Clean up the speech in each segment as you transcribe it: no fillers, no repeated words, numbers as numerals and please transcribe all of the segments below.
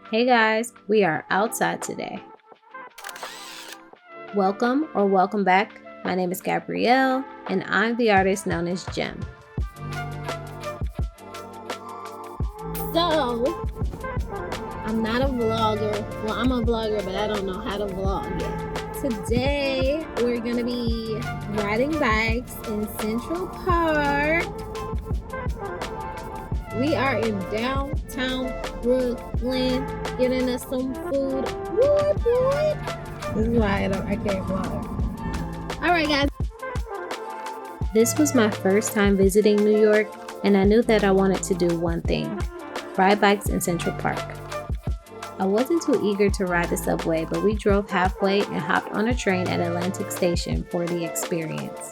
Hey guys, we are outside today. Welcome or welcome back. My name is Gabrielle and I'm the artist known as Gem. So, I'm not a vlogger. Well, I'm a vlogger, but I don't know how to vlog yet. Today, we're gonna be riding bikes in Central Park. We are in downtown Brooklyn, getting us some food. Boy. This is why I can't vlog. All right, guys. This was my first time visiting New York, and I knew that I wanted to do one thing: ride bikes in Central Park. I wasn't too eager to ride the subway, but we drove halfway and hopped on a train at Atlantic Station for the experience.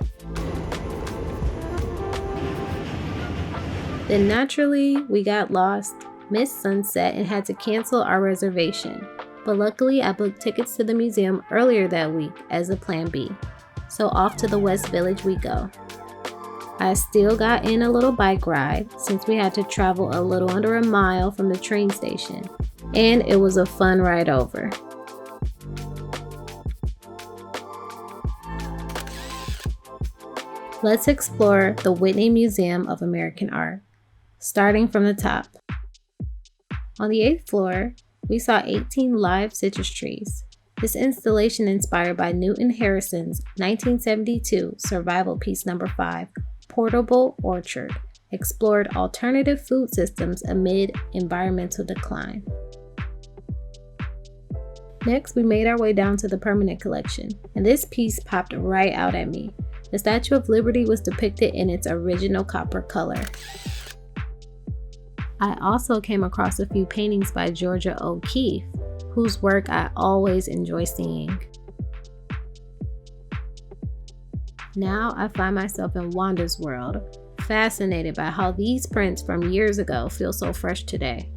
Then naturally, we got lost, missed sunset, and had to cancel our reservation. But luckily, I booked tickets to the museum earlier that week as a plan B. So off to the West Village we go. I still got in a little bike ride since we had to travel a little under a mile from the train station. And it was a fun ride over. Let's explore the Whitney Museum of American Art. Starting from the top. On the 8th floor, we saw 18 live citrus trees. This installation inspired by Newton Harrison's 1972 survival piece number 5, Portable Orchard, explored alternative food systems amid environmental decline. Next, we made our way down to the permanent collection, and this piece popped right out at me. The Statue of Liberty was depicted in its original copper color. I also came across a few paintings by Georgia O'Keeffe, whose work I always enjoy seeing. Now I find myself in Wanda's world, fascinated by how these prints from years ago feel so fresh today.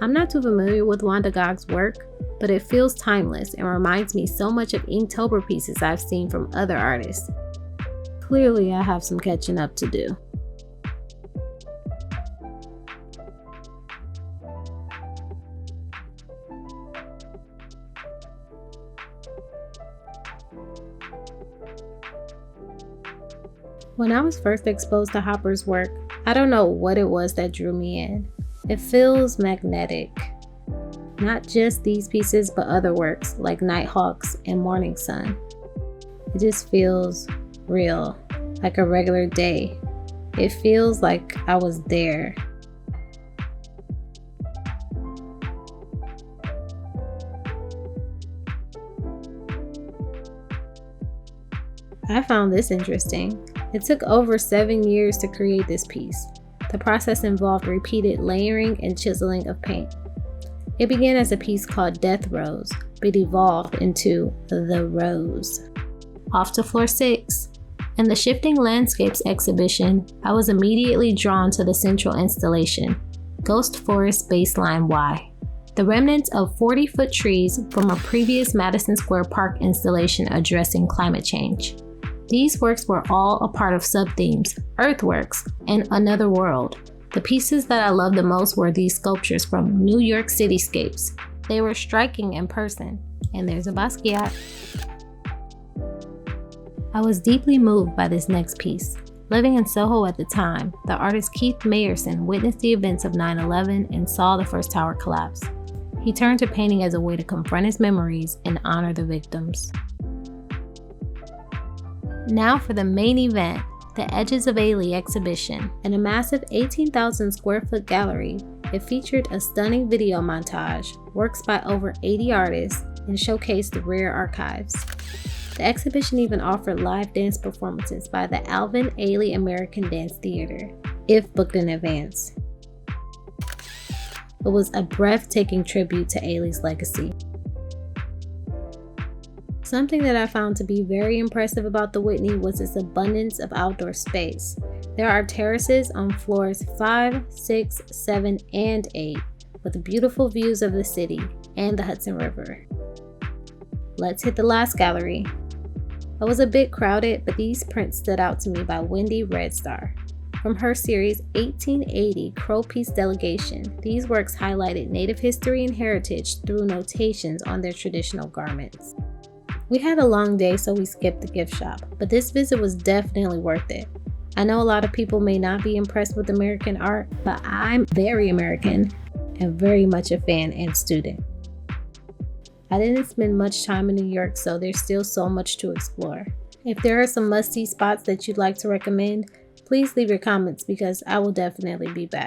I'm not too familiar with Wanda Gogg's work, but it feels timeless and reminds me so much of Inktober pieces I've seen from other artists. Clearly, I have some catching up to do. When I was first exposed to Hopper's work, I don't know what it was that drew me in. It feels magnetic. Not just these pieces, but other works like Nighthawks and Morning Sun. It just feels real, like a regular day. It feels like I was there. I found this interesting. It took over 7 years to create this piece. The process involved repeated layering and chiseling of paint. It began as a piece called Death Rose, but evolved into The Rose. Off to floor 6. In the Shifting Landscapes exhibition, I was immediately drawn to the central installation, Ghost Forest Baseline Y. The remnants of 40-foot trees from a previous Madison Square Park installation addressing climate change. These works were all a part of sub-themes, Earthworks, and Another World. The pieces that I loved the most were these sculptures from New York cityscapes. They were striking in person, and there's a Basquiat. I was deeply moved by this next piece. Living in Soho at the time, the artist Keith Mayerson witnessed the events of 9/11 and saw the first tower collapse. He turned to painting as a way to confront his memories and honor the victims. Now for the main event, the Edges of Ailey exhibition. In a massive 18,000 square foot gallery, it featured a stunning video montage, works by over 80 artists, and showcased rare archives. The exhibition even offered live dance performances by the Alvin Ailey American Dance Theater, if booked in advance. It was a breathtaking tribute to Ailey's legacy. Something that I found to be very impressive about the Whitney was its abundance of outdoor space. There are terraces on floors 5, 6, 7, and 8, with beautiful views of the city and the Hudson River. Let's hit the last gallery. It was a bit crowded, but these prints stood out to me by Wendy Red Star. From her series 1880 Crow Peace Delegation, these works highlighted Native history and heritage through notations on their traditional garments. We had a long day, so we skipped the gift shop, but this visit was definitely worth it. I know a lot of people may not be impressed with American art, but I'm very American and very much a fan and student. I didn't spend much time in New York, so there's still so much to explore. If there are some must-see spots that you'd like to recommend, please leave your comments because I will definitely be back.